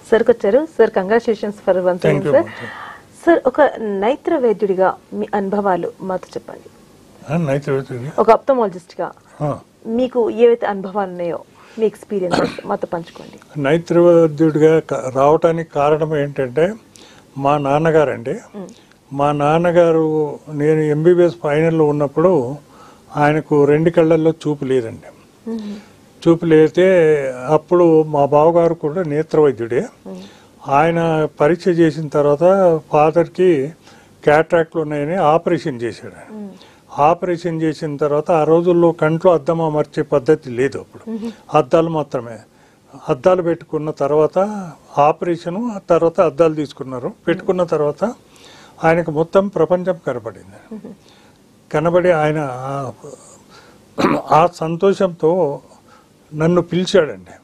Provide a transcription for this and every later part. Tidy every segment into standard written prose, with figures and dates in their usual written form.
Sir వచ్చారు. Sir congratulations for once again sir. Sir ఒక నేత్ర వైద్యుడిగా మీ అనుభవాలు మాతో చెప్పండి. ఒక ఆప్థమాలజిస్ట్ గా మీకు ఏవైతే అనుభవాలు ఉన్నాయో మీ ఎక్స్పీరియన్స్ మాతో పంచుకోండి. నేత్ర వైద్యుడిగా రావటానికి కారణం ఏంటంటే మా నాన్నగారు అండి. మా నాన్నగారు నేను ఎంబీబీఎస్ ఫైనల్లో ఉన్నప్పుడు ఆయనకు 2 కళ్ళల్లో చూపు లేదండి. చూపు లేతే అప్పుడు మా బావగారు కూడా నేత్ర వైద్యుడే. ఆయన పరీక్ష చేసిన తర్వాత ఫాదర్కి క్యాట్రాక్ట్లు ఉన్నాయని ఆపరేషన్ చేశాడు. ఆపరేషన్ చేసిన తర్వాత ఆ రోజుల్లో కంట్లో అద్దం అమర్చే పద్ధతి లేదు. అప్పుడు అద్దాలు మాత్రమే. అద్దాలు పెట్టుకున్న తర్వాత ఆపరేషను, తర్వాత అద్దాలు తీసుకున్నారు. పెట్టుకున్న తర్వాత ఆయనకు మొత్తం ప్రపంచం కనబడింది. కనబడి ఆయన ఆ సంతోషంతో నన్ను పిలిచాడండి.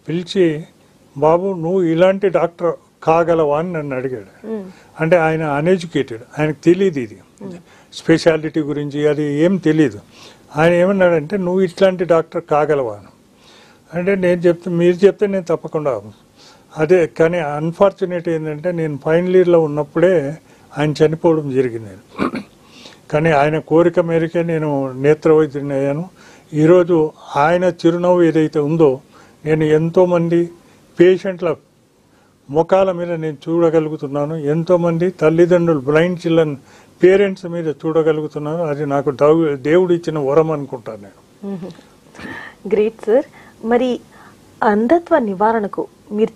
పిలిచి బాబు నువ్వు ఇలాంటి డాక్టర్ కాగలవా అని నన్ను అడిగాడు. అంటే ఆయన అన్ఎడ్యుకేటెడ్, ఆయనకు తెలియదు ఇది స్పెషాలిటీ గురించి, అది ఏం తెలియదు. ఆయన ఏమన్నాడంటే నువ్వు ఇట్లాంటి డాక్టర్ కాగలవా అంటే మీరు చెప్తే నేను తప్పకుండా. అదే కానీ అన్ఫార్చునేట్ ఏంటంటే నేను ఫైనల్ ఇయర్లో ఉన్నప్పుడే ఆయన చనిపోవడం జరిగింది. కానీ ఆయన కోరిక మేరకే నేను నేత్ర వైద్యుడిని అయ్యాను. ఈరోజు ఆయన చిరునవ్వు ఏదైతే ఉందో నేను ఎంతోమంది పేషెంట్ల ముఖాల మీద నేను చూడగలుగుతున్నాను. ఎంతోమంది తల్లిదండ్రులు, బ్లైండ్ చిల్డ్రన్ పేరెంట్స్ మీద చూడగలుగుతున్నాను. అది నాకు దేవుడు ఇచ్చిన వరం అనుకుంటాను నేను. Great sir. మరి అంధత్వ నివారణకు మీరు